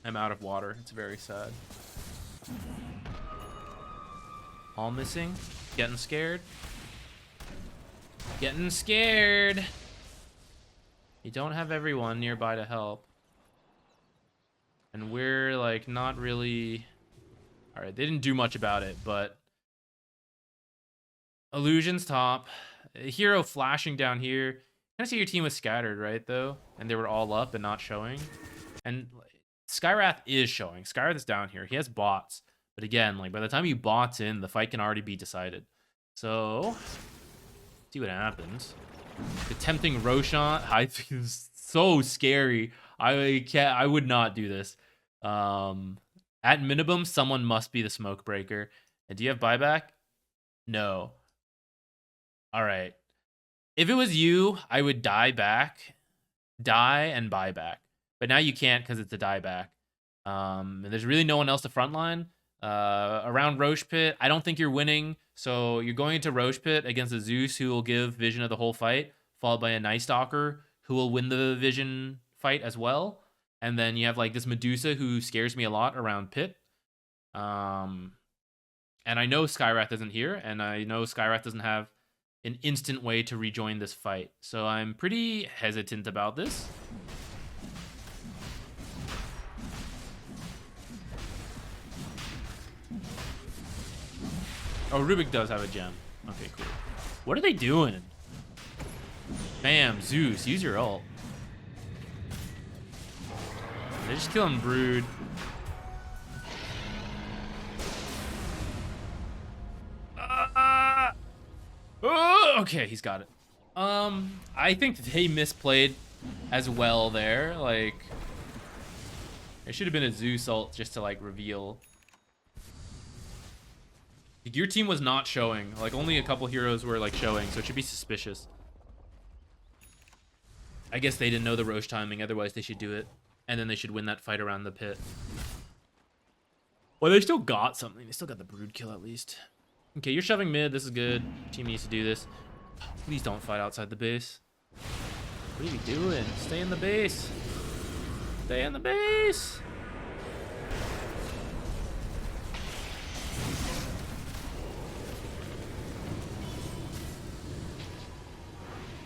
I'm out of water. It's very sad. All missing. Getting scared. Getting scared. You don't have everyone nearby to help. And we're like not really... Alright, they didn't do much about it, but... Illusions top. A hero flashing down here. Kind of see your team was scattered, right, though? And they were all up and not showing. And Skywrath is showing. Skywrath is down here. He has bots. But again, like by the time you bots in, the fight can already be decided. So, see what happens. The tempting Roshan. I think is so scary. I would not do this. At minimum, someone must be the smoke breaker. And do you have buyback? No. All right. If it was you, I would die and buy back. But now you can't because it's a die back. And there's really no one else to frontline. Around Roche Pit, I don't think you're winning. So you're going into Roche Pit against a Zeus who will give vision of the whole fight, followed by a Night Stalker who will win the vision fight as well. And then you have like this Medusa who scares me a lot around Pit. And I know Skywrath isn't here, and I know Skywrath doesn't have an instant way to rejoin this fight. So I'm pretty hesitant about this. Oh, Rubik does have a gem. Okay, cool. What are they doing? Bam, Zeus, use your ult. They're just killing Brood. Oh, okay, he's got it. I think they misplayed as well there. Like, there should have been a Zeus ult just to like reveal. Your team was not showing. Like, only a couple heroes were like showing, so it should be suspicious. I guess they didn't know the Roche timing, otherwise they should do it. And then they should win that fight around the pit. Well, they still got something. They still got the Brood kill at least. Okay, you're shoving mid. This is good. Team needs to do this. Please don't fight outside the base. What are you doing? Stay in the base. Stay in the base.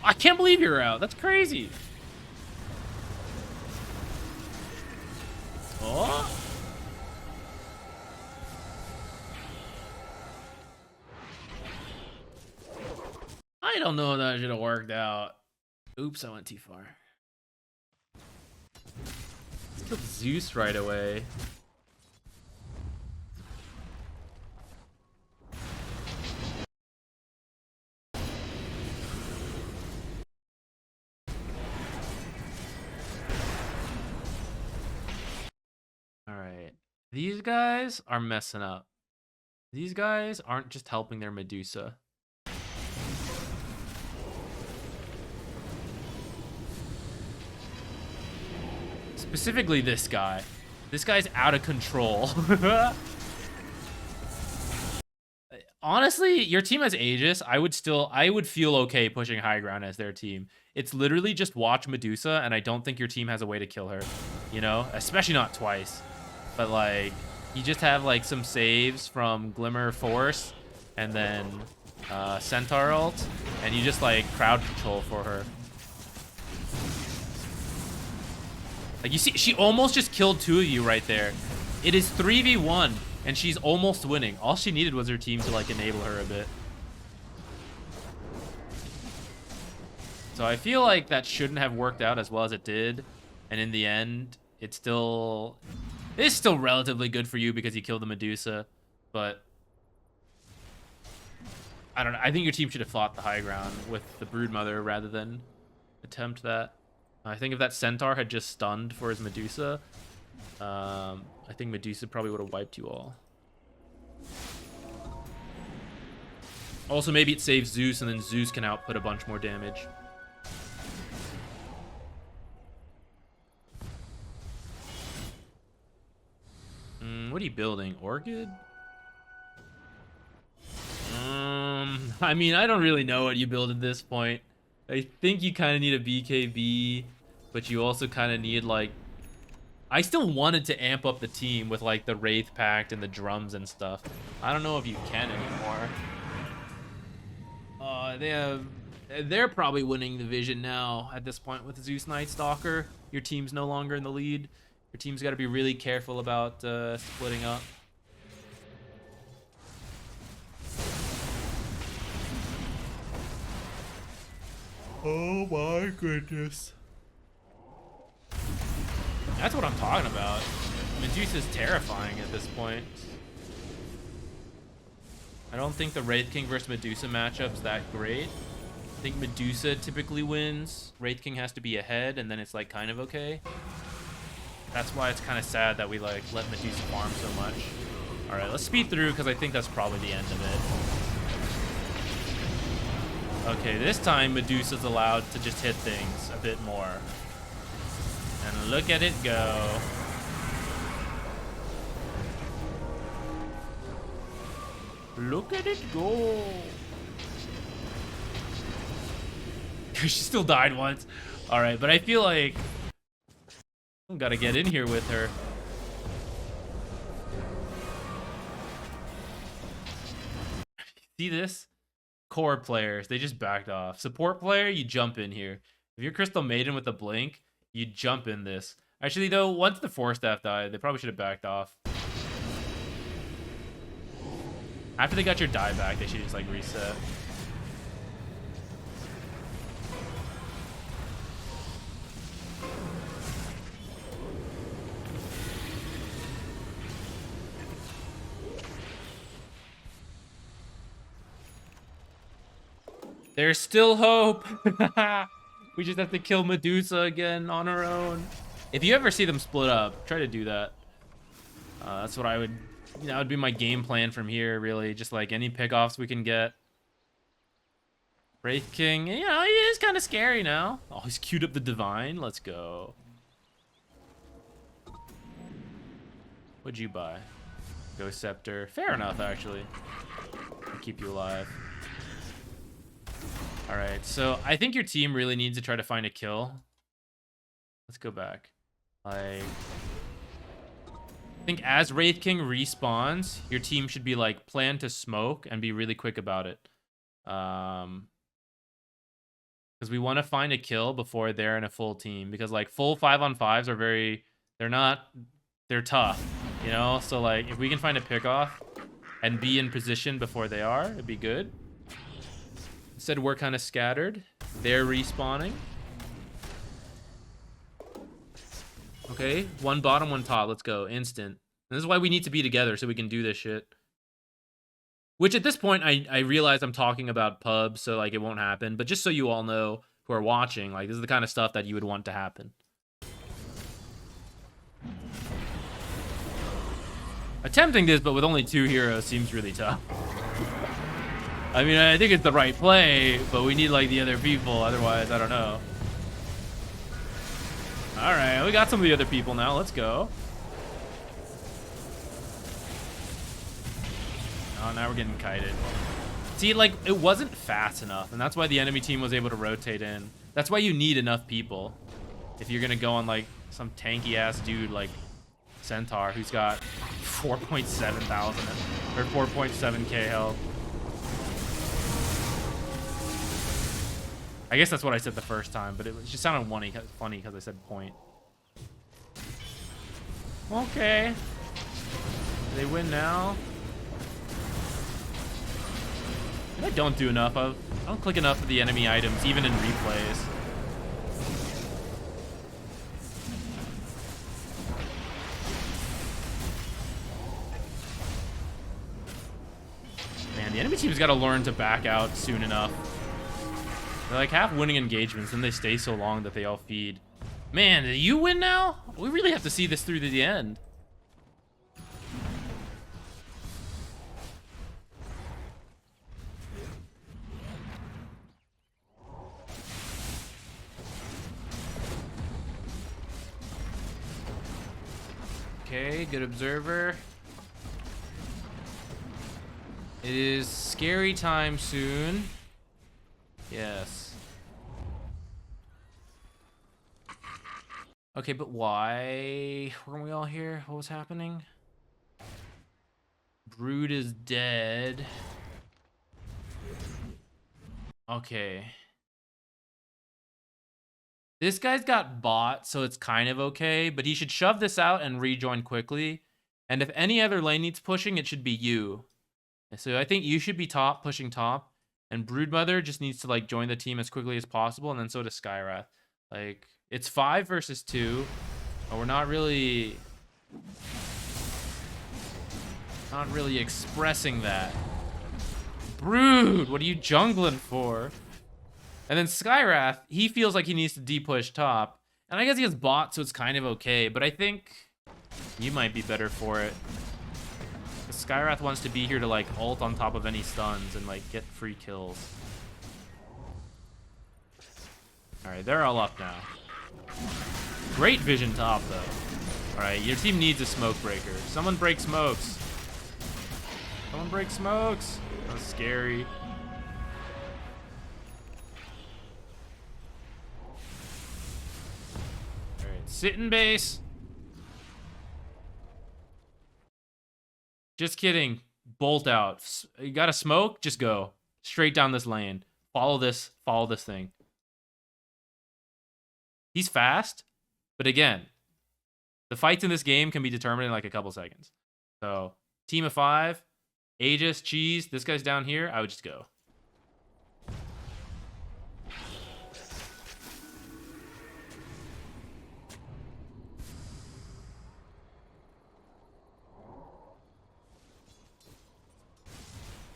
I can't believe you're out. That's crazy. don't know if that should have worked out. Oops, I went too far. Let's kill Zeus right away. Alright. These guys are messing up. These guys aren't just helping their Medusa. Specifically this guy. This guy's out of control. Honestly, your team has Aegis. I would feel okay pushing high ground as their team. It's literally just watch Medusa, and I don't think your team has a way to kill her. You know? Especially not twice. But like, you just have like some saves from Glimmer Force, and then Centaur ult, and you just like crowd control for her. Like, you see, she almost just killed 2 of you right there. It is 3v1, and she's almost winning. All she needed was her team to, like, enable her a bit. So I feel like that shouldn't have worked out as well as it did. And in the end, it's still relatively good for you because you killed the Medusa. But I don't know. I think your team should have fought the high ground with the Broodmother rather than attempt that. I think if that Centaur had just stunned for his Medusa, I think Medusa probably would have wiped you all. Also, maybe it saves Zeus, and then Zeus can output a bunch more damage. What are you building? Orchid? I mean, I don't really know what you build at this point. I think you kind of need a BKB, but you also kind of need, like... I still wanted to amp up the team with, like, the Wraith Pact and the drums and stuff. I don't know if you can anymore. They're probably winning the Vision now at this point with Zeus Night Stalker. Your team's no longer in the lead. Your team's got to be really careful about splitting up. Oh my goodness. That's what I'm talking about. Medusa's terrifying at this point. I don't think the Wraith King versus Medusa matchup's that great. I think Medusa typically wins. Wraith King has to be ahead, and then it's like kind of okay. That's why it's kind of sad that we like let Medusa farm so much. All right, let's speed through because I think that's probably the end of it. Okay, this time Medusa's allowed to just hit things a bit more. And look at it go. Look at it go. She still died once. All right, but I feel like I gotta get in here with her. See this? Core players, they just backed off. Support player, you jump in here. If you're Crystal Maiden with a blink, you jump in this. Actually, though, once the Force Staff died, they probably should have backed off. After they got your die back, they should just, like, reset. There's still hope. We just have to kill Medusa again on our own. If you ever see them split up, try to do that. That's what I would... that would be my game plan from here, really. Just like any pickoffs we can get. Wraith King, you know, he is kind of scary now. Oh, he's queued up the Divine. Let's go. What'd you buy? Ghost Scepter. Fair enough, actually. I'll keep you alive. All right, so I think your team really needs to try to find a kill. Let's go back. I think as Wraith King respawns, your team should be like plan to smoke and be really quick about it. Because we want to find a kill before they're in a full team. Because like full 5-on-5s are they're tough, you know? So like if we can find a pickoff and be in position before they are, it'd be good. said we're kind of scattered. They're respawning. Okay, one bottom, one top. Let's go. Instant. And this is why we need to be together so we can do this shit. Which at this point, I realize I'm talking about pubs, so like it won't happen. But just so you all know who are watching, like this is the kind of stuff that you would want to happen. Attempting this, but with only 2 heroes seems really tough. I mean, I think it's the right play, but we need like the other people. Otherwise, I don't know. All right, we got some of the other people now. Let's go. Oh, now we're getting kited. See, like, it wasn't fast enough, and that's why the enemy team was able to rotate in. That's why you need enough people. If you're gonna go on, like, some tanky-ass dude like Centaur, who's got 4.7 thousand, or 4.7k health. I guess that's what I said the first time, but it just sounded funny because I said point. Okay. They win now. I don't do enough of. I don't click enough of the enemy items, even in replays. Man, the enemy team's got to learn to back out soon enough. They're like half winning engagements, and they stay so long that they all feed. Man, do you win now? We really have to see this through to the end. Okay, good observer. It is scary time soon. Yes. Okay, but why weren't we all here? What was happening? Brood is dead. Okay. This guy's got bot, so it's kind of okay, but he should shove this out and rejoin quickly. And if any other lane needs pushing, it should be you. So I think you should be top, pushing top. And Broodmother just needs to like join the team as quickly as possible, and then so does Skywrath. Like, it's 5 versus 2. But we're not really expressing that. Brood, what are you jungling for? And then Skywrath, he feels like he needs to de-push top. And I guess he has bot, so it's kind of okay. But I think you might be better for it. Skywrath wants to be here to like ult on top of any stuns and like get free kills. All right, they're all up now. Great vision top though. All right, your team needs a smoke breaker. Someone break smokes. Someone break smokes. That's scary. All right, sit in base. Just kidding. Bolt out. You got to smoke? Just go. Straight down this lane. Follow this thing. He's fast, but again, the fights in this game can be determined in like a couple seconds. So, team of 5, Aegis, Cheese, this guy's down here. I would just go.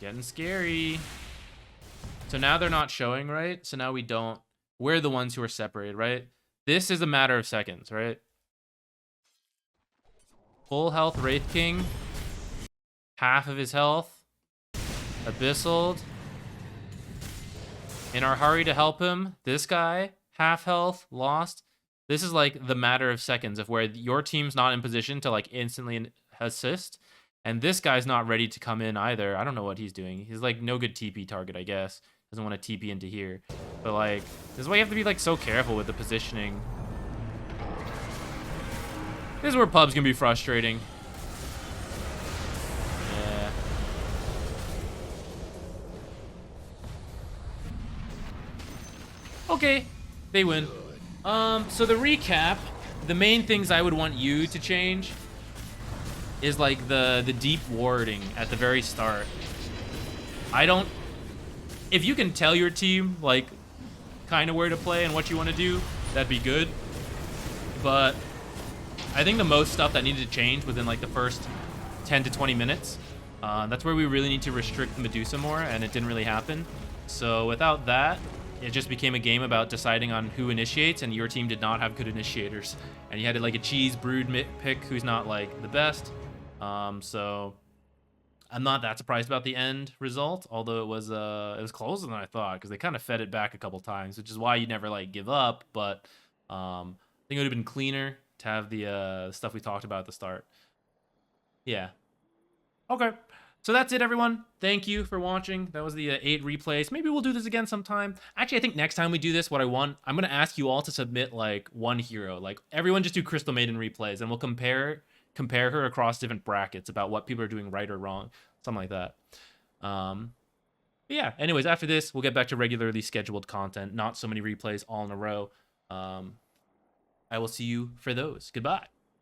Getting scary. So now they're not showing, right? So now we don't. We're the ones who are separated, right? This is a matter of seconds, right? Full health Wraith King. Half of his health. Abyssal. In our hurry to help him, this guy, half health, lost. This is like the matter of seconds of where your team's not in position to like instantly assist. And this guy's not ready to come in either. I don't know what he's doing. He's like no good TP target, I guess. Doesn't want to TP into here. But like, this is why you have to be like so careful with the positioning. This is where pubs can be frustrating. Yeah. Okay, they win. So the recap, the main things I would want you to change is like the deep warding at the very start. if you can tell your team like kind of where to play and what you want to do, that'd be good. But I think the most stuff that needed to change within like the first 10 to 20 minutes. That's where we really need to restrict Medusa more, and it didn't really happen. So without that, it just became a game about deciding on who initiates, and your team did not have good initiators. And you had to like a cheese brood pick who's not like the best. So I'm not that surprised about the end result, although it was closer than I thought, because they kind of fed it back a couple times, which is why you never like give up. But I think it would have been cleaner to have the stuff we talked about at the start. Yeah. Okay. So that's it, everyone. Thank you for watching. That was the 8 replays. Maybe we'll do this again sometime. Actually, I think next time we do this, I'm going to ask you all to submit like one hero. Like everyone just do Crystal Maiden replays, and we'll compare her across different brackets about what people are doing right or wrong. Something like that. Yeah, anyways, after this, we'll get back to regularly scheduled content. Not so many replays all in a row. I will see you for those. Goodbye.